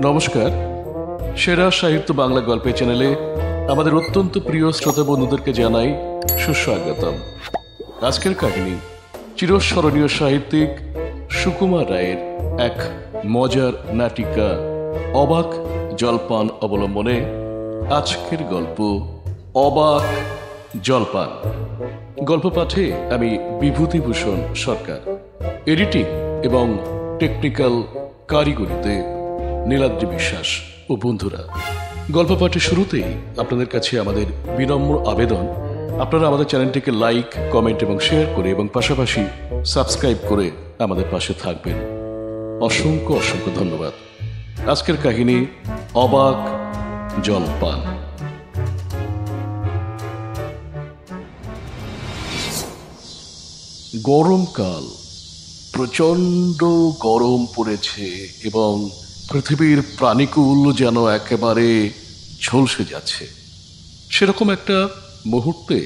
নমস্কার। সেরা সাহিত্য বাংলা গল্পের চ্যানেলে আমাদের অত্যন্ত প্রিয় শ্রোতা বন্ধুদেরকে জানাই সুস্বাগতম। আজকের কাহিনী চিরস্মরণীয় সাহিত্যিক সুকুমার রায়ের এক মজার নাটিকা অবাক জলপান অবলম্বনে আজকের গল্প অবাক জলপান। গল্প পাঠে আমি বিভূতিভূষণ সরকার, এডিটিং এবং টেকনিক্যাল কারিগরিতে নীলাদ্রি বিশ্বাস ও বন্ধুরা। গল্প পাঠের শুরুতেই আপনাদের কাছে আমাদের বিনম্র আবেদন, আপনারা আমাদের চ্যানেলটিকে লাইক, কমেন্ট এবং শেয়ার করে এবং পাশাপাশি সাবস্ক্রাইব করে আমাদের পাশে থাকবেন। অসংখ্য অসংখ্য ধন্যবাদ। আজকের কাহিনী অবাক জলপান। গরমকাল, প্রচণ্ড গরম পড়েছে এবং পৃথিবীর প্রাণীকুল যেন একেবারে ঝলসে যাচ্ছে। সেরকম একটা মুহূর্তে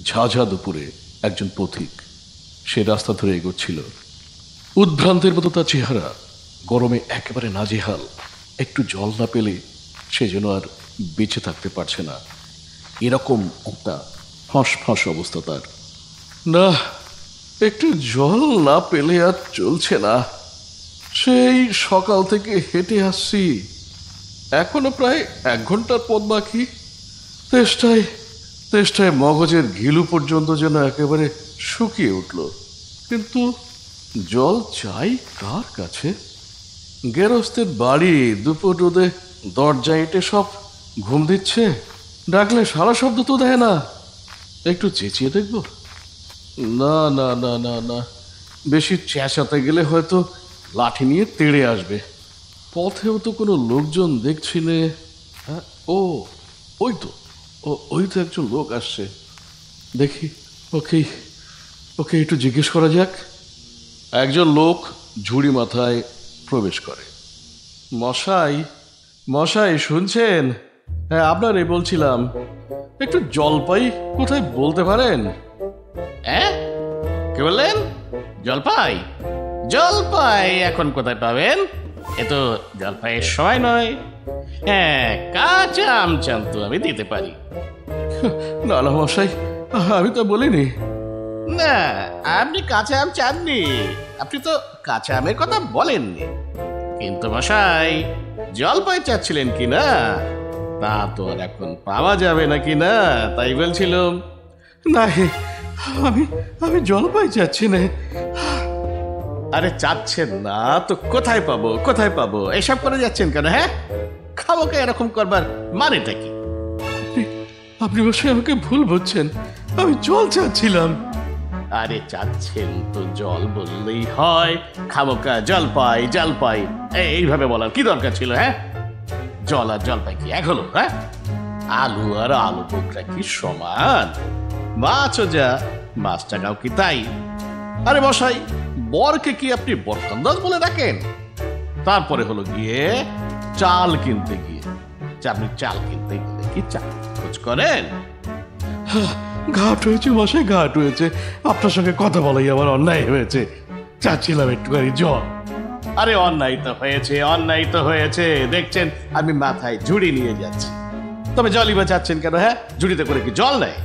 ঝাঝা দুপুরে একজন পথিক সে রাস্তা ধরে এগোচ্ছিল। উদ্ভ্রান্তের মতো তার চেহারা, গরমে একেবারে নাজেহাল। একটু জল না পেলে সে যেন আর বেঁচে থাকতে পারছে না, এরকম একটা ফাঁস অবস্থা তার। না, একটু জল না পেলে আর চলছে না। সেই সকাল থেকে হেঁটে আসছি, এখনো প্রায় 1 ঘন্টার পথ বাকি। তেষ্টায় মগজের ঘিলু পর্যন্ত যেন একেবারে শুকিয়ে উঠল। কিন্তু জল চাই কার কাছে? গেরস্তের বাড়ি, দুপুর রোদে দরজা এঁটে সব ঘুম দিচ্ছে, ডাকলে সারা শব্দ তো দেয় না। একটু চেঁচিয়ে দেখব? না না না না না, বেশি চেঁচাতে গেলে হয়তো লাঠি নিয়ে তেড়ে আসবে। পথেও তো কোনো লোকজন দেখছি নে। হ্যাঁ, ওই তো একজন লোক আসছে। দেখি, ওকে একটু জিজ্ঞেস করা যাক। একজন লোক ঝুড়ি মাথায় প্রবেশ করে। মশাই শুনছেন? হ্যাঁ, আপনারই বলছিলাম, একটু জলপাই কোথায় বলতে পারেন? হ্যাঁ, কে বললেন? জলপাই এখন কোথায় পাবেন? এ তো জলপাইয়ের সময় নয়। হ্যাঁ, কাঁচা আম চান তো আমি দিতে পারি। না না মশাই, আমি তো বলিনি। না, আপনি কাঁচা আম চাননি, আপনি তো কাঁচা আমের কথা বলেননি। কিন্তু মশাই, জলপাই চাচ্ছিলেন কি না? তা তো আর এখন পাওয়া যাবে নাকি না, তাই বলছিলাম। না, আমি জলপাই চাচ্ছি না। আরে চাচ্ছেন না তো কোথায় পাবো এসব করে যাচ্ছেন কেন? হ্যাঁ, খামোকে এরকম করবার মানেটা কি? আপনি বসে আমাকে ভুল বুঝছেন, আমি জল চাচ্ছিলাম। আরে চাচ্ছেন তো জল বললেই হয়, খামোকা জলপাই এইভাবে বলার কি দরকার ছিল? হ্যাঁ, জল আর জলপাই কি এক হলো? হ্যাঁ, আলু আর আলু বোকরা কি সমান? মাছও যা, মাছ টাকাও কি তাই? আরে মশাই, বরকে কি আপনি বরকন্দাজ বলে ডাকেন? তারপরে হলো গিয়ে চাল কিনতে গিয়ে, আপনি চাল কিনতে গেলে কি চাল খোঁজ করেন? ঘাট হয়েছে মশাই, ঘাট হয়েছে। আপনার সঙ্গে কথা বলাই আমার অন্যায় হয়েছে। চাচ্ছিলাম একটুখানি জল। আরে অন্যায় তো হয়েছে, দেখছেন আমি মাথায় ঝুড়ি নিয়ে যাচ্ছি, তবে জলই বা যাচ্ছেন কেন? হ্যাঁ, ঝুড়িতে করে কি জল নেয়?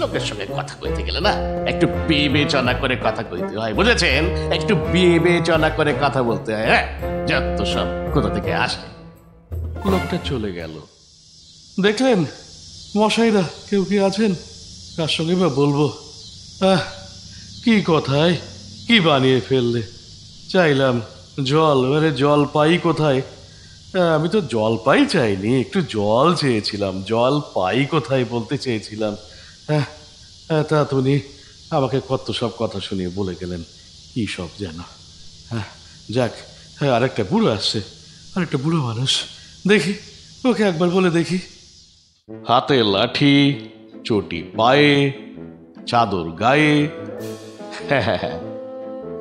লোকের সঙ্গে কথা কইতে গেলে না একটু বিবেচনা করে কথা কইতে হয়, বুঝেছেন? একটু বিবেচনা করে কথা বলতে হয়। হ্যাঁ, যত সব কোথা থেকে আসে। লোকটা চলে গেল। দেখলেন মশাইরা, কেউ কি আছেন? কার সঙ্গে বা বলবো? কি কথায় কি বানিয়ে ফেললে। চাইলাম জল, জল পাই কোথায়? আমি তো জল পাই চাইনি, একটু জল চেয়েছিলাম। জল পাই কোথায় বলতে চেয়েছিলাম। হ্যাঁ, তা তুমি আমাকে কত সব কথা শুনিয়ে বলে গেলেন, কি সব যেন। হ্যাঁ, যাক, হ্যাঁ, আরেকটা বুড়ো আসছে, আরেকটা বুড়ো মানুষ। দেখি, ওকে একবার বলে দেখি। হাতে লাঠি, চটি পায়ে, চাদর গায়ে। হ্যাঁ,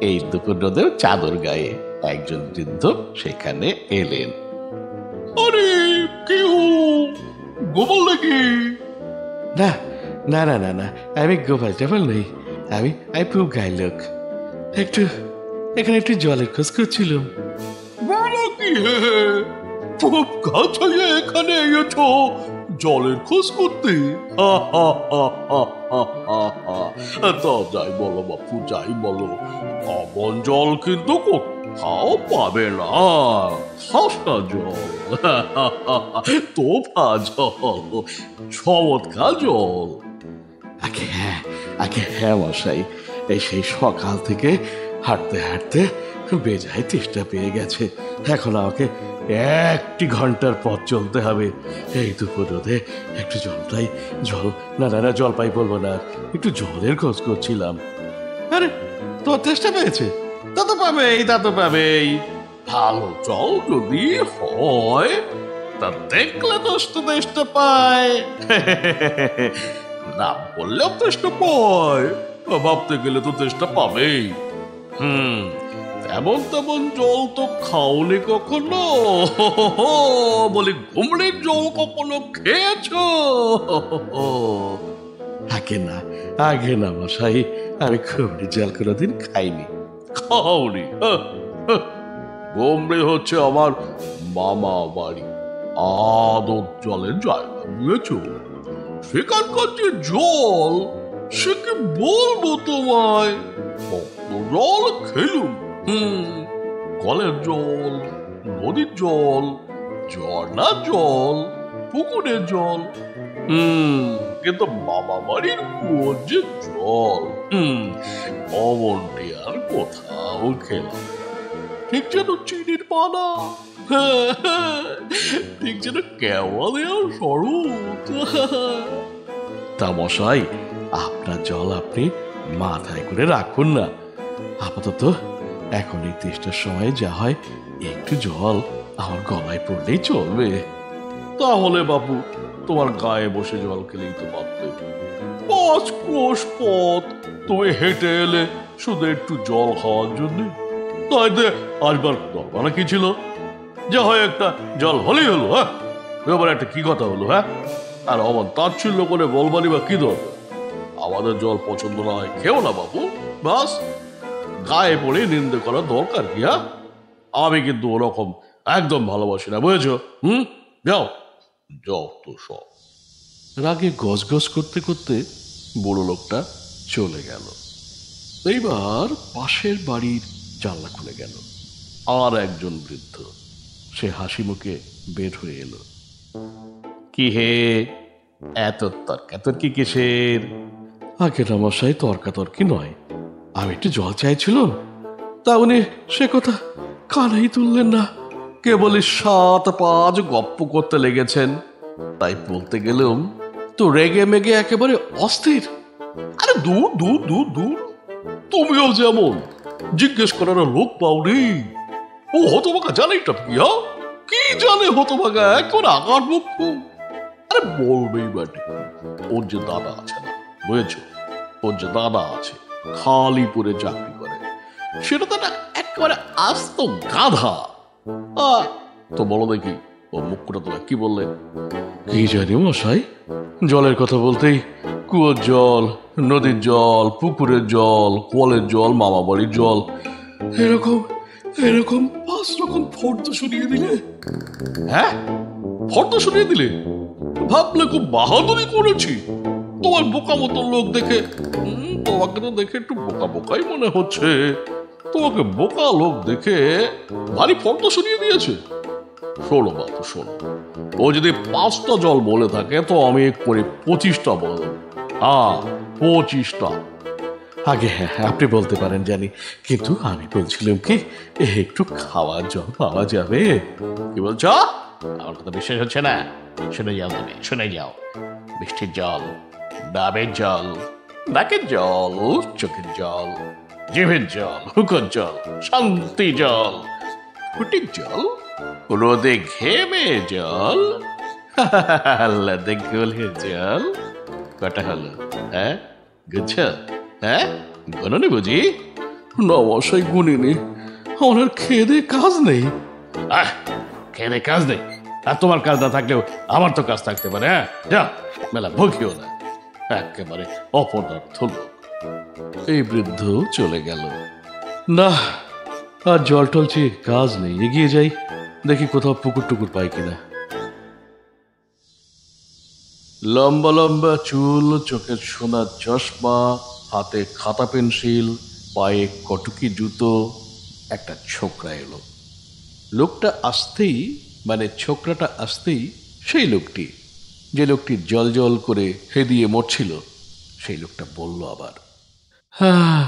এই দুপুর রোদেও চাদর গায়ে একজন বৃদ্ধ সেখানে এলেন। আরে কেউ গোপাল নাকি? না না না না না, আমি গোপাল টোপাল নই। আমি পুরো গায়ে লোক। এখানে একটু জলের খোঁজ করছিলাম। বলো কি হে, খুব কাছে এখানে এসো জলের খোঁজ করতে। তা যাই বলো বাপু, যাই বলো, অমন জল কিন্তু কোথাও পাবে না। হাসা জল, তোফা জল, চমৎকার জল। আগে হ্যাঁ মশাই, এই সেই সকাল থেকে হাঁটতে হাঁটতে বেজায় তেষ্টা পেয়ে গেছে। এখন আমাকে 1 ঘন্টার পথ চলতে হবে। এই দুপুর রোদে একটু জল না না না জলপাই বলবো না, একটু জলের খোঁজ করছিলাম। আরে তোমার তেষ্টা পেয়েছে? তা তো পাবেই। ভালো জল যদি হয় তা দেখলে তো তেষ্টা পায়, না বললেও তেষ্টা পায়, ভাবতে গেলে তো তেষ্টা পাবেই। তেমন জল তো খাওনি কখনো? বলি ঘুমড়ির জল কখনো খেয়েছো? আগে না মশাই, আমি খুবই জল কোনোদিন খাইনি। খাওনি? ঘুমড়ি হচ্ছে আমার মামা বাড়ি, আদর জলের জায়গা, বুঝেছো? সেখানকার যে জল, সে কি বলবো তোমায়, কত জল খেলুম। কলের জল, নদীর জল, ঝর্ণার জল, পুকুরের জল, কিন্তু মামা বাড়ির কুয়োর যে জল, অমনটি আর কোথাও খেলাম। ঠিক যেন চিনির পানা, ঠিক যেন কেওয়া দেওয়ার শরৎ। তা মশাই, আপনার জল আপনি মাথায় করে রাখুন না। আপাতত এখন এই তেষ্টার সময় যা হয়, একটু জল আমার গলায় পড়লেই চলবে। তাহলে বাবু, তোমার গায়ে বসে জল খেলেই তো পারতে। 5 ক্রোশ পথ তুমি হেঁটে এলে শুধু একটু জল খাওয়ার জন্য। তাইতে আসবার দরকার কি ছিল? যা হয় একটা জল হলেই হলো। এবার একটা কি কথা হলো? আর অমন তাচ্ছিল্য করে বলবানি বা কি দরকার? আমাদের জল পছন্দ না হয় খেও না বাবু, বাস। গায়ে পড়ে নিন্দে করার দরকার কি? আমি কিন্তু ওরকম একদম ভালোবাসি না, বুঝেছো? যাও যাও তো সব। রাগে গজগজ করতে করতে বুড়ো লোকটা চলে গেল। এইবার পাশের বাড়ির জানলা খুলে গেল। আর একজন বৃদ্ধ, সে হাসি মুখে বের হয়ে এলো। কি হে, এত তর্কাতর্কি কিসের? আগে না মশাই, তর্কাতর্কি নয়, আমি একটু জল চাইছিলাম, তা উনি সে কথা কানেই তুললেন না। কেবলই 7-5 গপ্প করতে লেগেছেন, তাই বলতে গেলেও তো রেগে মেগে একেবারে অস্থির। আরে দূর দূর দূর দূর, তুমিও যেমন জিজ্ঞেস করার লোক পাওনি। ও হতভাগা জানেটা কি? কি জানে হতভাগা, এখন আকার মুখ্য। আরে বলবেই বাটি, ওর যে দাদা আছে না, বুঝেছো? ওর যে দাদা আছে, খালিপুরে চাকরি করে, সেটা তো একেবারে আস্ত গাধা। তো বলো দেখি, ও মুখটা তোমায় কি বললে? কি জানি মশাই, জলের কথা বলতেই কুয়োর জল, নদীর জল, পুকুরের জল, কলের জল, মামা বাড়ির জল, এরকম এরকম 5 রকম ফর্দ শুনিয়ে দিলে। ফর্দ শুনিয়ে দিলে? ভাবলে খুব বাহাদুরি করেছি। তোমার বোকা মতো লোক দেখে, তোমাকে তো দেখে একটু বোকা বোকাই মনে হচ্ছে। তোমাকে বোকা লোক দেখে ভারী ফর্দ শুনিয়ে দিয়েছে। শোনো বাবু, শোনো, ও যদি 5টা জল বলে থাকে তো আমি করে 25টা বলব। 25টা। আগে হ্যাঁ, আপনি বলতে পারেন জানি, কিন্তু আমি বলছিলাম কি, একটু খাওয়ার জল পাওয়া যাবে? কি বলছ? আমার কথা বিশ্বাস হচ্ছে না? শুনে যাও তুমি, শুনে যাও। বৃষ্টির জল, ডাবের জল, নাকের জল, চোখের জল, জিভের জল, হুকোর জল, শান্তি জল, ফুটির জল, রোদে ঘেমে জল, আল্লাদে গোলের জল। কটা হলো? গুচ্ছ? গণনি বুঝি? না মশাই, গুনিনি। আমার আর খেয়ে দিয়ে কাজ নেই। খেয়ে দিয়ে কাজ নেই? আর তোমার কাজ না থাকলেও আমার তো কাজ থাকতে পারে। যা, মেলা ভুগিও না, একেবারে অপদার্থ লোক। এই বৃদ্ধ চলে গেল। না, আর জল টল চেয়ে কাজ নেই, এগিয়ে যাই, দেখি কোথাও পুকুর টুকুর পাই কিনা। লম্বা লম্বা চুল, চোখে সোনার চশমা, হাতে খাতা পেন্সিল, পায়ে কটুকি জুতো, একটা ছোকরা এলো। লোকটা আসতেই, মানে ছোকরাটা আসতেই, সেই লোকটি, যে লোকটি জল জল করে হেদিয়ে মরছিল, সেই লোকটা বলল আবার, হ্যাঁ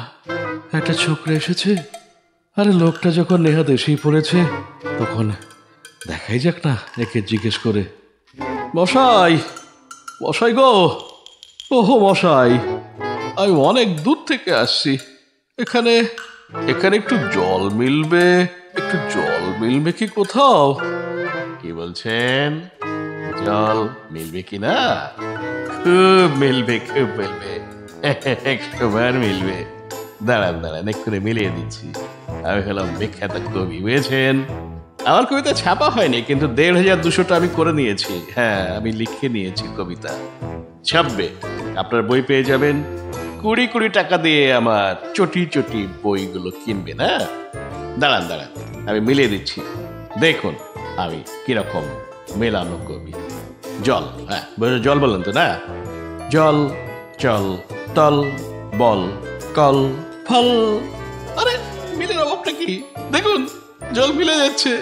একটা ছোকরা এসেছে। আরে লোকটা যখন নেহাত এসেই পড়েছে, তখন দেখাই যাক না একে জিজ্ঞেস করে। মশাই, মশাই গো, ওহো মশাই, আমি অনেক দূর থেকে আসছি, এখানে এখানে একটু জল মিলবে, একটু জল মিলবে কি কোথাও? কি বলছেন? জল মিলবে কি না? খুব মিলবে, খুব মিলবে, একবার মিলবে। দাঁড়ান দাঁড়ান, এক্ষুনি মিলিয়ে দিচ্ছি। আমি হলাম বিখ্যাত কবি, বুঝেছেন? আমার কবিতা ছাপা হয়নি, কিন্তু ১,২০০টা আমি করে নিয়েছি। হ্যাঁ, আমি লিখে নিয়েছি কবিতা, ছাপবে। আপনার বই পেয়ে যাবেন। ২০ টাকা দিয়ে আমার চটি চটি বইগুলো কিনবে না। দাঁড়ান দাঁড়ান, আমি মিলিয়ে দিচ্ছি, দেখুন আমি কিরকম মেলানো কবি। জল, হ্যাঁ জল বললেন তো না? জল চল তল বল কল ফল। আরে মিলের অভাবটা কি দেখুন, জল মিলে যাচ্ছে।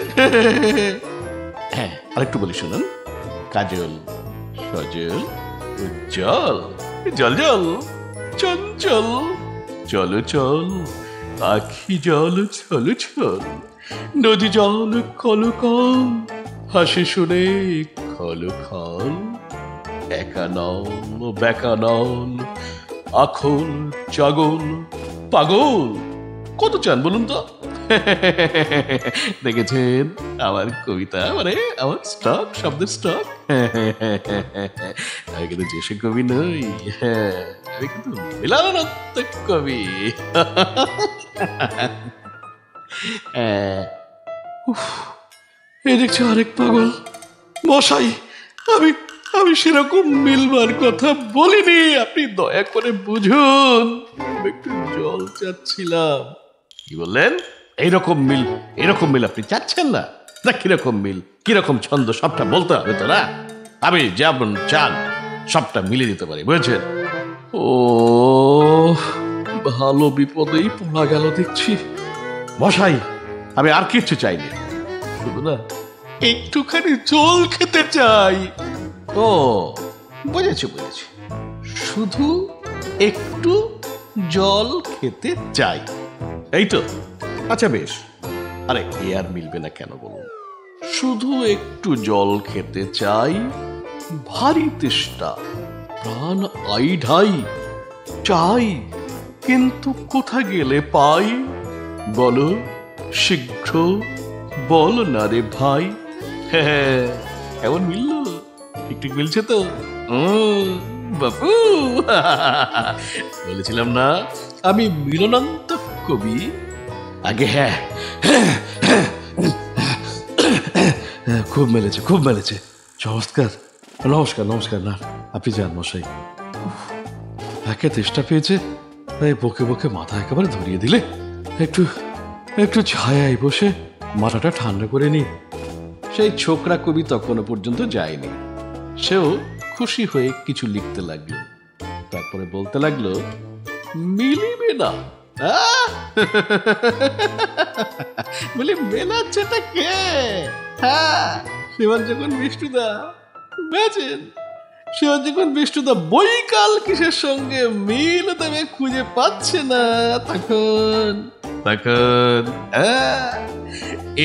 হ্যাঁ, আরেকটু বলি শুনুন। কাজল সজল উজ্জ্বল, জল জল চঞ্চল, চলো চল আখি জল ছল ছল, নদী জল কল কল, হাসি শুনে খল খল, একা নল বেকা নল, আখল চাগল পাগল। কত চান বলুন তো? দেখেছেন আমার কবিতা, মানে আমার স্টক, শব্দের স্টক। আমি কিন্তু যে সে কবি নই, হ্যাঁ আমি কিন্তু মিলনাত্মক কবি। এই দেখছি আরেক পাগল। মশাই, আমি আমি সেরকম মিলবার কথা বলিনি, আপনি দয়া করে বুঝুন, একটু জল চাচ্ছিলাম। কি বললেন? এইরকম মিল, এরকম মিল আপনি চাচ্ছেন না? না কিরকম মিল, কিরকম ছন্দ, সবটা বলতে হবে তো না? আমি যেমন চান সবটা মিলিয়ে দিতে পারি, বুঝেছেন? ও ভালো বিপদেই পড়া গেল দেখছি। মশাই, আমি আর কিচ্ছু চাইনি, শুধু না একটুখানি জল খেতে চাই। ও বুঝেছি বুঝেছি, শুধু একটু জল খেতে চাই, এই তো? আচ্ছা বেশ। আরে এ আর মিলবে না কেন বলুন? শুধু একটু জল খেতে চাই, ভারী তেষ্টা, প্রাণ আই ঢাই, চাই কিন্তু কোথা গেলে পাই, বলো শীঘ্র বল না রে ভাই। হ্যাঁ এমন মিলল, একটু মিলছে তো? বাপু, বলেছিলাম না আমি মিলনান্তক কবি। আগে হ্যাঁ, খুব মেলেছে, খুব মেলেছে, চমৎকার। নমস্কার নমস্কার। না আপনি যান মশাই। একে তেষ্টা পেয়েছে, তাই বকে বকে মাথা একেবারে ধরিয়ে দিলে। একটু একটু ছায়ায় বসে মাথাটা ঠান্ডা করে নি। সেই ছোকরা কবি তখনও পর্যন্ত যায়নি, সেও খুশি হয়ে কিছু লিখতে লাগলো। তারপরে বলতে লাগলো, মিলিবে না। বলি মেলাচ্ছেটা কে? হ্যাঁ, সেবার যখন বিষ্ণুদা, বুঝেছেন, সেবার যখন বিষ্ণুদা বৈকাল কিসের সঙ্গে মিল তবে খুঁজে পাচ্ছে না, তখন তখন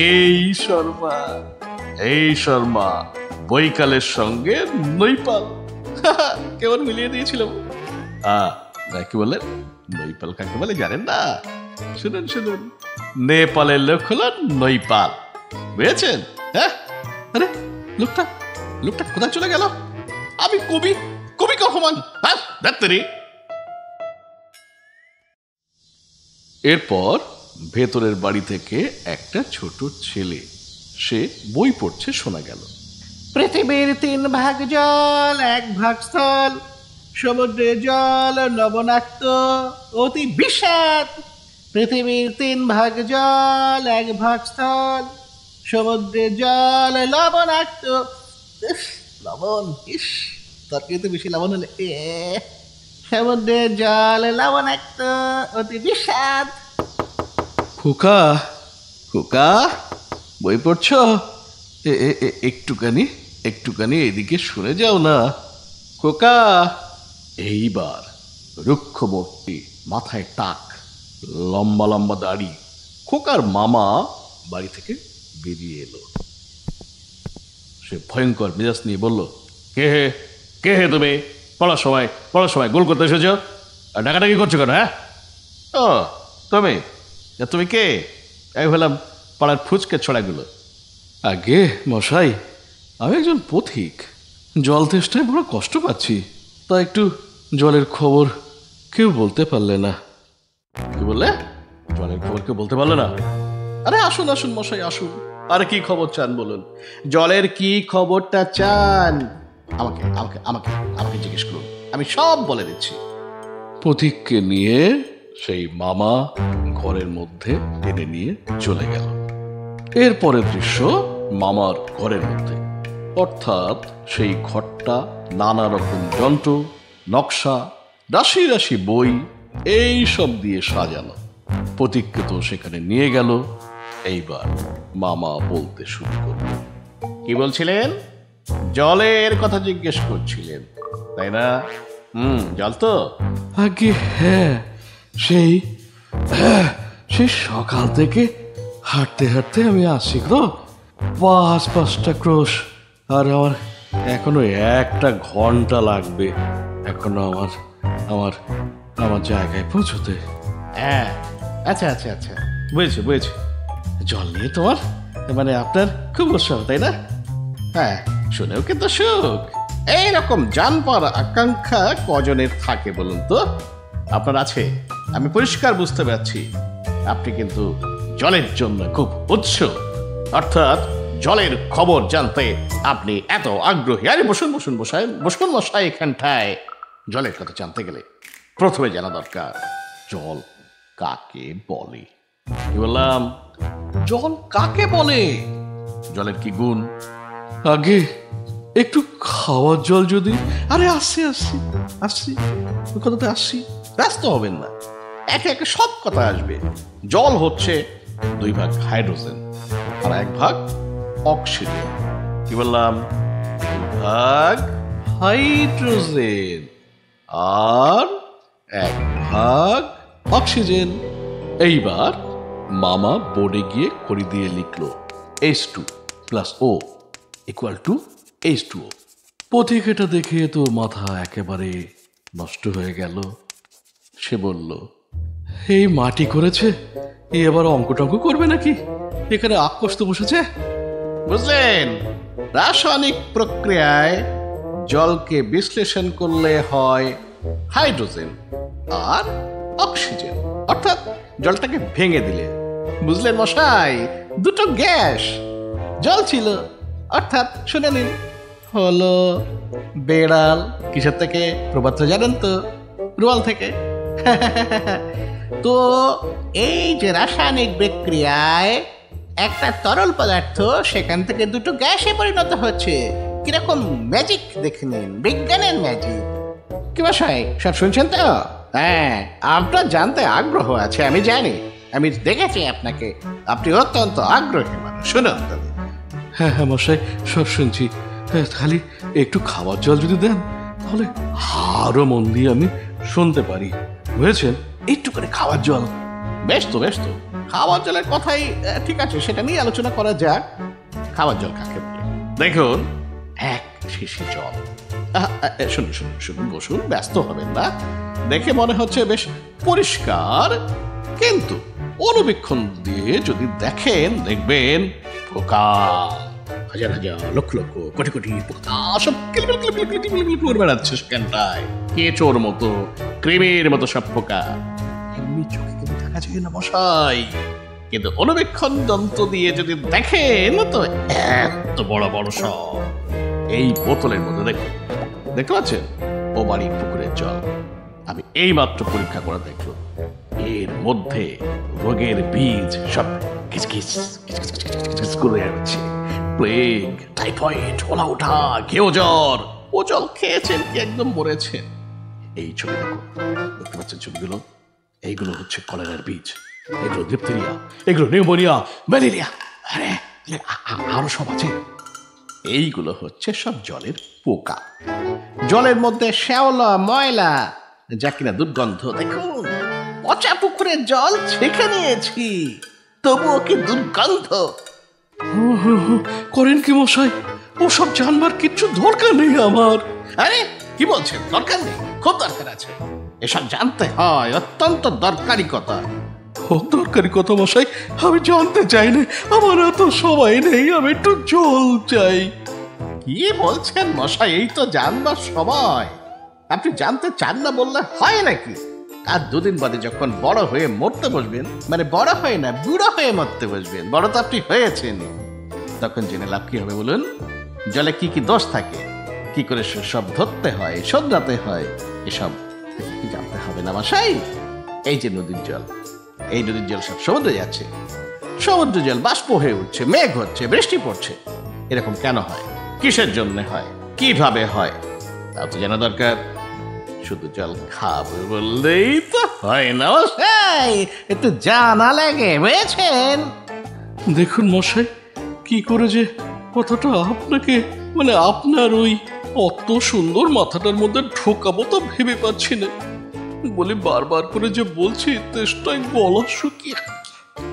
এই শর্মা, এই শর্মা বৈকালের সঙ্গে নৈপাল কেমন মিলিয়ে দিয়েছিলাম। কি বললেন? নৈপাল কাকে বলে জানেন না? শুনুন শুনুন, নেপালের লোক হলো নৈপাল, বুঝেছেন? হ্যাঁ, আরে লোকটা লোকটা কোথায় চলে গেল? আমি কবি, কবি কখন? হ্যাঁ ডাক্তারি। এরপর ভেতরের বাড়ি থেকে একটা ছোট ছেলে, সে বই পড়ছে শোনা গেল। পৃথিবীর 3 ভাগ জল, 1 ভাগ স্থল, সমুদ্রের জল লবণাক্ত, অতি বিষাদ। পৃথিবীর 3 ভাগ জল, 1 ভাগ স্থল, সমুদ্রের জল লবণাক্ত। ইস, লবণ, ইস, তরকারিতে বেশি লবণ হলে সমুদ্রের জল লবণাক্ত, অতি বিস্বাদ। খোকা, খোকা, বই পড়ছ? একটুখানি একটুখানি এদিকে শুনে যাও না খোকা। এইবার রুক্ষমূর্তি, মাথায় টাক, লম্বা লম্বা দাড়ি খোকার মামা বাড়ি থেকে বেরিয়ে এলো। সে ভয়ঙ্কর মেজাজ নিয়ে বলল, কে হে, কে হে তুমি? পড়ার সময় গোল করতে এসেছ আর ডাকাডাকি করছো কেন? হ্যাঁ, ও তুমি, তুমি কে? আমি বললাম পাড়ার ফুচকে ছড়াগুলো। আগে মশাই, আমি একজন পথিক, জল তেষ্টায় বড় কষ্ট পাচ্ছি, তা একটু জলের খবর কেউ বলতে পারলে না। কি বললে? জলের খবর কেউ বলতে পারলে না? আরে আসুন আসুন মশাই, আসুন। আরে কি খবর চান বলুন? জলের কি খবরটা চান? আমাকে আমাকে আমাকে আমাকে জিজ্ঞেস করুন, আমি সব বলে দিচ্ছি। পথিককে নিয়ে সেই মামা ঘরের মধ্যে টেনে নিয়ে চলে গেল। এরপরের দৃশ্য মামার ঘরের মধ্যে, অর্থাৎ সেই ঘরটা নানা রকম যন্ত্র, নকশা, রাশি রাশি বই, এই সব দিয়ে সাজানো। পথিককে তো সেখানে নিয়ে গেল। এইবার মামা বলতে শুরু করল। কি বলছিলেন? জলের কথা জিজ্ঞেস করছিলেন, তাই না? জল তো আগে হ্যাঁ, সেই সকাল থেকে হাঁটতে হাঁটতে আমি আসছি গো, 5-5টা ক্রোশ, আর আমার এখনো 1 ঘন্টা লাগবে এখনো আমার আমার আমার জায়গায় পৌঁছতে। হ্যাঁ, আচ্ছা আচ্ছা আচ্ছা, বুঝেছি বুঝেছি। জল নিয়ে তোমার মানে আপনার খুব উৎসাহ, তাই না? হ্যাঁ, শুনেও কিন্তু সুখ। এইরকম জানবার আকাঙ্ক্ষা কজনের থাকে বলুন তো? আপনার আছে, আমি পরিষ্কার বুঝতে পারছি। আপনি কিন্তু জলের জন্য খুব উৎসুক, অর্থাৎ জলের খবর জানতে আপনি এত আগ্রহী। আরে বসুন বসুন বসুন মশাই, এখানটায় জলের কথা জানতে গেলে প্রথমে জানা দরকার জল কাকে বলে। কি বললাম? জল কাকে বলে? জলের কি গুণ? আগে একটু খাওয়ার জল যদি। আরে আসছি আসছি আসছি, ওই কথাতে আসছি, ব্যস্ত হবেন না, একে একে সব কথা আসবে। জল হচ্ছে 2 ভাগ হাইড্রোজেন আর 1 ভাগ অক্সিজেন। কি বললাম? 2 ভাগ হাইড্রোজেন আর 1 ভাগ অক্সিজেন। এইবার মামা বোর্ডে গিয়ে খড়ি দিয়ে লিখলো H2 + O = H2O। পথিক এটা দেখে তো মাথা একেবারে নষ্ট হয়ে গেল। সে বলল, এই মাটি করেছে, এ আবার অঙ্ক টঙ্ক করবে নাকি? এখানে আক্কস্ত বসেছে। বুঝলেন? রাসায়নিক প্রক্রিয়ায় জলকে বিশ্লেষণ করলে হয় হাইড্রোজেন আর অক্সিজেন, অর্থাৎ জলটাকে ভেঙে দিলে। বুঝলেন মশাই? 2টো গ্যাস জল ছিল, অর্থাৎ শুনে নিন, হলো বেড়াল কিসের থেকে? প্রবাদ জানেন তো, রোয়াল থেকে। তো এই যে রাসায়নিক বিক্রিয়ায় একটা তরল পদার্থ সেখান থেকে 2টো গ্যাসে পরিণত হচ্ছে, কিরকম ম্যাজিক দেখে নিন, বিজ্ঞানের ম্যাজিক। কি মশাই, সব শুনছেন তো? হ্যাঁ, আপনার জানতে আগ্রহ আছে আমি জানি, আমি দেখেছি আপনাকে, আপনি অত্যন্ত আগ্রহী মানুষ। শুনুন তবে। হ্যাঁ হ্যাঁ মশাই, সব শুনছি। খালি একটু খাবার জল যদি দেন, তাহলে আরো মন দিয়ে আমি শুনতে পারি, বুঝেছেন? একটু করে খাবার জল। বেশ তো বেশ তো, খাবার জলের কথাই ঠিক আছে, সেটা নিয়ে আলোচনা করা যাক। খাবার জল কাকে বলে? দেখুন, 1 শিশি জল। শুনুন শুনুন শুনুন, বসুন, ব্যস্ত হবেন না। দেখে মনে হচ্ছে বেশ পরিষ্কার, কিন্তু অনুবীক্ষণ দিয়ে যদি দেখেন, দেখবেন পোকা, হাজার হাজার লক্ষ লক্ষ কোটি কোটি পোকা সব কিলবিল কিলবিল কিলবিল কিলবিল করে বেড়াচ্ছে সেখানটায়। কেঁচোর মতো, ক্রিমের মতো সব পোকা। এমনি চোখে কিন্তু দেখা যায় না মশাই, কিন্তু অনুবীক্ষণ যন্ত্র দিয়ে যদি দেখেন তো এত বড় বড় সব। এই বোতলের মধ্যে দেখুন, দেখতে পাচ্ছেন? ও বাড়ির পুকুরের জল। আমি এই মাত্র পরীক্ষা করে দেখলাম, এর মধ্যে রোগের বীজ সব কিচকিচ করে যাচ্ছে। প্লেগ, টাইফয়েড, ওলা ওঠা, ঘেউ জ্বর, ও জল খেয়েছেন কি একদম মরেছেন। এই ছবি দেখো, দেখতে পাচ্ছেন ছবিগুলো? এইগুলো হচ্ছে কলেরার বীজ, এগুলো ডিপথেরিয়া, এগুলো নিউমোনিয়া, ম্যালেরিয়া, আরে আরো সব আছে। এইগুলো হচ্ছে সব জলের পোকা। জলের মধ্যে শ্যাওলা, ময়লা, যা কিনা দুর্গন্ধ। দেখুন, পচা পুকুরের জল ছেঁকে নিয়েছি, তবুও কি দুর্গন্ধ। করেন কি মশাই? ওসব জানবার কিচ্ছু দরকার নেই আমার। আরে কি বলছেন? দরকার নেই? খুব দরকার আছে। এসব জানতে হয়, অত্যন্ত দরকারি কথা। খুব দরকারি কথা মশাই, আমি জানতে চাই না। আমার এত সময় নেই, আমি একটু জল চাই। কি বলছেন মশাই? এই তো জানবার সময়। আপনি জানতে চান না বললে হয় নাকি? আর দুদিন বাদে যখন বড় হয়ে মরতে বসবেন, মানে বড় হয়ে না, বুড়ো হয়ে মরতে বসবেন, বড় তো আপনি হয়েছেন, তখন জেনে লাভ কি হবে বলুন? জলে কি কি দোষ থাকে, কি করে সব ধরতে হয়, শোধরাতে হয়, এসব কি জানতে হবে না মশাই? এই যে নদীর জল, এই নদীর জল সব সমুদ্রে যাচ্ছে, সমুদ্র জল বাষ্প হয়ে উঠছে, মেঘ হচ্ছে, বৃষ্টি পড়ছে। এরকম কেন হয়, কিসের জন্য হয়, কিভাবে হয়, তা তো জানা দরকার। শুধু জল খাবে বললেই তো হয় না মশাই, একটু জানা লাগে, বুঝেছেন? দেখুন মশাই, কি করে যে কথাটা আপনাকে, মানে আপনার ওই অত সুন্দর মাথাটার মধ্যে ঢোকাবো তো ভেবে পাচ্ছি না। বলে বারবার করে যে বলছি, তেষ্টায় গলা শুকিয়ে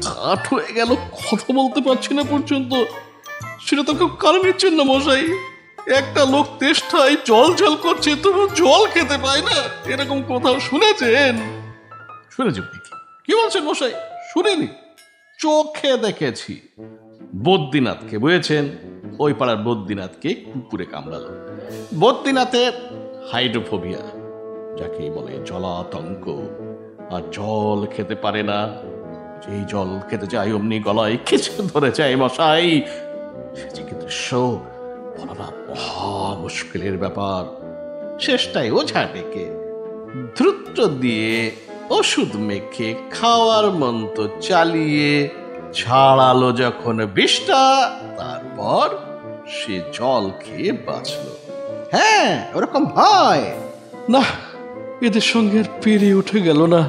কাঠ হয়ে গেল, কথা বলতে পারছি না পর্যন্ত। সেটা তো কেউ কারণ নিচ্ছেন না মশাই। একটা লোক তেষ্টায় জল জল করছে, তবু জল খেতে পায় না, এরকম কোথাও শুনেছেন? শুনেছেন নাকি? কি বলছেন মশাই? শুনিনি, চোখে দেখেছি। বদ্রীনাথকে, বুঝেছেন? ওই পাড়ার বদ্রীনাথকে কুকুরে কামড়ালো। বদ্রীনাথের হাইড্রোফোবিয়া, যাকে বলে জলাতঙ্ক, আর জল খেতে পারে না। যেই জল খেতে যায় অমনি গলায় কিছু ধরে যায় মশাই। সে যে কিন্তু বলা মহা মুশকিলের ব্যাপার। শেষটায় ওঝা ডেকে দ্রুত দিয়ে ওষুধ মেখে খাওয়ার মন্ত্র চালিয়ে ছাড়ালো যখন বিষটা, তারপর সে জল খেয়ে বাঁচল। হ্যাঁ, ওরকম হয় না, এদের সঙ্গে আর পেরে উঠে গেল না।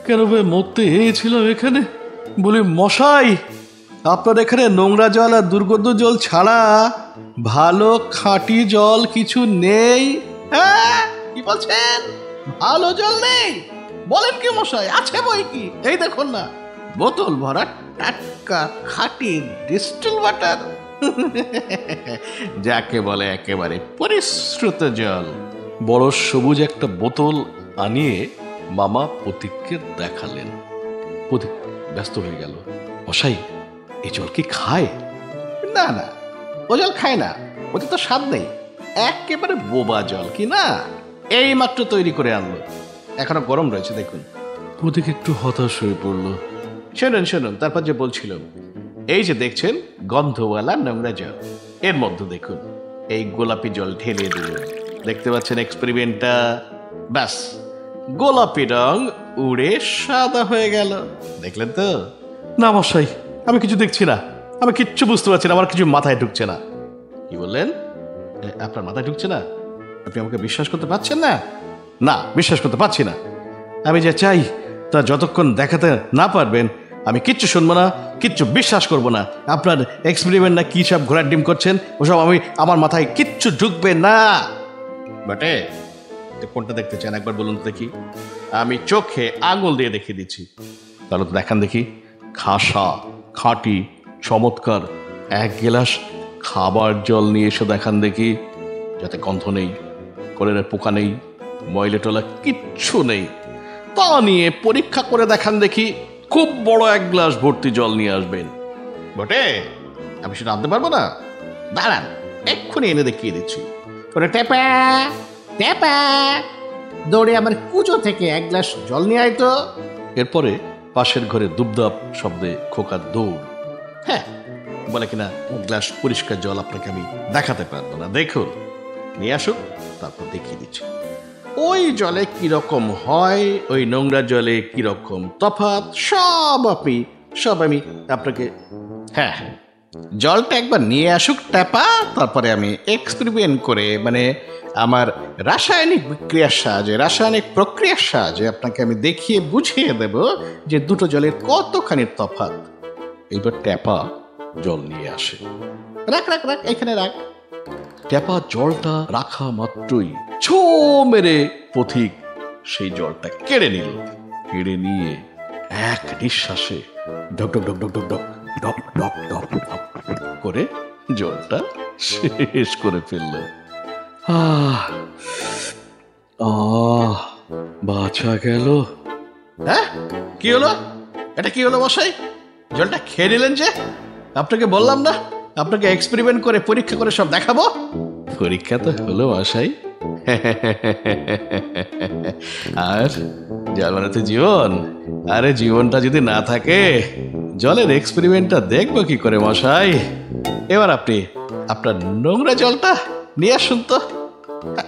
কেন ভাই মরতে এসেছিলাম এখানে? বলি মশাই, আপনার এখানে নোংরা জল আর দুর্গন্ধ জল ছাড়া ভালো খাঁটি জল কিছু নেই? হ্যাঁ, কি বলছেন? ভালো জল নেই? বলেন কি মশাই? আছে বই কি, এই দেখুন না, বোতল ভরা টাটকা খাঁটি ডিস্টিল ওয়াটার, যাকে বলে একেবারে পরিশ্রুত জল। বড় সবুজ একটা বোতল আনিয়ে মামা প্রতীককে দেখালেন। প্রতীক ব্যস্ত হয়ে গেল। মশাই, এই জল কি খায়? না না, ও জল খায় না, ওতে তো স্বাদ নেই, একেবারে বোবা জল, কি না? এই মাত্র তৈরি করে আনলো, এখনো গরম রয়েছে, দেখুন। প্রতীক একটু হতাশ হয়ে পড়ল। শুনুন শুনুন, তারপর যে বলছিলাম, এই যে দেখছেন গন্ধওয়ালা নোংরা জল, এর মধ্যে দেখুন এই গোলাপি জল ঢেলে দিল, দেখতে পাচ্ছেন এক্সপেরিমেন্টটা? ব্যাস, গোলাপি রং উড়ে সাদা হয়ে গেল, দেখলেন তো? না মশাই, আমি কিছু দেখছি না, আমি কিচ্ছু বুঝতে পারছি না, আমার কিছু মাথায় ঢুকছে না। কি বললেন? আপনার মাথায় ঢুকছে না? আপনি আমাকে বিশ্বাস করতে পারছেন না? না, বিশ্বাস করতে পারছি না। আমি যে চাই তা যতক্ষণ দেখাতে না পারবেন, আমি কিচ্ছু শুনবো না, কিচ্ছু বিশ্বাস করবো না। আপনার এক্সপেরিমেন্ট না কি সব ঘোড়ার ডিম করছেন, ওসব আমার মাথায় কিচ্ছু ঢুকবে না। বটে, কোনটা দেখতে চান একবার বলুন তো দেখি? আমি চোখে আঙুল দিয়ে দেখিয়ে দিচ্ছি। তাহলে তো দেখান দেখি। খাসা, খাঁটি, চমৎকার এক গ্লাস খাবার জল নিয়ে এসে দেখান দেখি, যাতে গন্ধ নেই, কলেরার পোকা নেই, ময়লা টলা কিচ্ছু নেই। তা নিয়ে পরীক্ষা করে দেখান দেখি। খুব বড় এক গ্লাস ভর্তি জল নিয়ে আসবেন। বটে, আমি সেটা আনতে পারবো না? দাঁড়ান, এক্ষুনি এনে দেখিয়ে দিচ্ছি। ওরে টেপা টেপা, দৌড়ে আমার কুজো থেকে এক গ্লাস জল নিয়ে আয় তো। এরপরে পাশের ঘরে দুবদাপ শব্দে খোকার দৌড়। হ্যাঁ, বলে কিনা এক গ্লাস পরিষ্কার জল আপনাকে আমি দেখাতে পারবো না, দেখুন নিয়ে আসুন, তারপর দেখিয়ে দিচ্ছি। ওই জলে কিরকম হয়, ওই নোংরা জলে কিরকম তফাৎ, সব আমি আপনাকে, হ্যাঁ, জলটা একবার নিয়ে আসুক ট্যাপা, তারপরে আমি এক্সপেরিমেন্ট করে, মানে আমার রাসায়নিক প্রক্রিয়ার সাহায্যে আপনাকে আমি দেখিয়ে বুঝিয়ে দেব যে দুটো জলের কতখানি তফাৎ। এইবার ট্যাপা জল নিয়ে আসে। রাখ এখানে রাখ। ট্যাপা জলটা রাখা মাত্রই ছো মেরে পথিক সেই জলটা কেড়ে নিয়ে এক নিঃশ্বাসে ঢক ঢক ঢক ঢক ঢক ঢক ঢক ঢক ঢক ঢক করে জলটা শেষ করে ফেলল। বাঁচা গেল। হ্যাঁ, কি হলো? এটা কি হলো মশাই? জলটা খেয়ে নিলেন যে? আপনাকে বললাম না আপনাকে এক্সপেরিমেন্ট করে পরীক্ষা করে সব দেখাবো। পরীক্ষা তো হলো মশাই। আর জল মানে তো জীবন। আরে জীবনটা যদি না থাকে জলের এক্সপেরিমেন্টটা দেখবো কি করে মশাই? এবার আপনি আপনার নোংরা জলটা নিয়ে আসুন তো।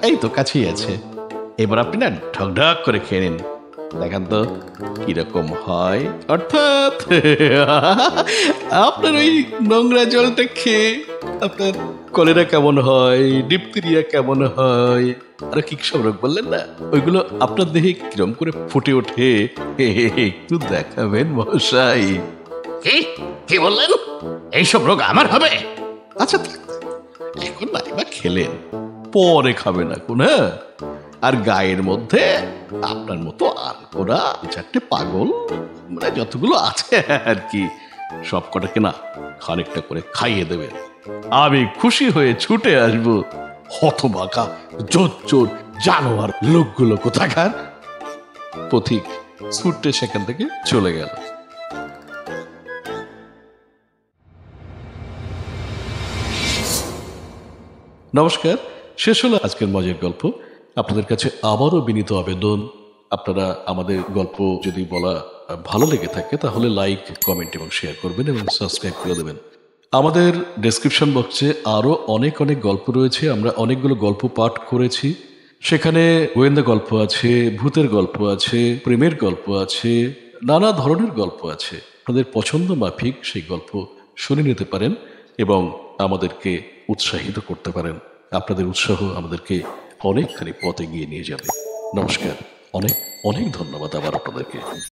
এই তো কাছেই আছে। এবার আপনি না ঢক ঢক করে খেয়ে নিন, দেখান তো কিরকম হয়। অর্থাৎ আপনার ওই নোংরা জলটা খেয়ে আপনার কলেরা কেমন হয়, ডিপথেরিয়া কেমন হয়, আর কি সব রোগ বললেন না, ওইগুলো আপনার দেহে কিরম করে ফুটে ওঠে একটু দেখাবেন মশাই। কি বললেন? এইসব রোগ আমার হবে? আচ্ছা এখন না, এবার খেলেন, পরে খাবেন এখন। হ্যাঁ, আর গায়ের মধ্যে আপনার মতো আর ওরা চারটে পাগল, মানে যতগুলো আছে আর কি, সব কটাকে না খানিকটা করে খাইয়ে দেবেন। আমি খুশি হয়ে ছুটে আসবো। হতবাকা জোর জানোয়ার লোকগুলো কোথাকার। পথিক ছুটতে সেখান থেকে চলে গেল। নমস্কার, শেষ হলো আজকের মজার গল্প। আপনাদের কাছে আবারও বিনীত আবেদন, আপনারা আমাদের গল্প যদি বলা ভালো লেগে থাকে তাহলে লাইক, কমেন্ট এবং শেয়ার করবেন এবং সাবস্ক্রাইব করে দেবেন। আমাদের ডেসক্রিপশন বক্সে আরও অনেক গল্প রয়েছে। আমরা অনেকগুলো গল্প পাঠ করেছি। সেখানে গোয়েন্দা গল্প আছে, ভূতের গল্প আছে, প্রেমের গল্প আছে, নানা ধরনের গল্প আছে। আপনাদের পছন্দ মাফিক সেই গল্প শুনে নিতে পারেন এবং আমাদেরকে উৎসাহিত করতে পারেন। আপনাদের উৎসাহ আমাদেরকে অনেকখানি পথে এগিয়ে নিয়ে যাবে। নমস্কার, অনেক ধন্যবাদ আবার আপনাদেরকে।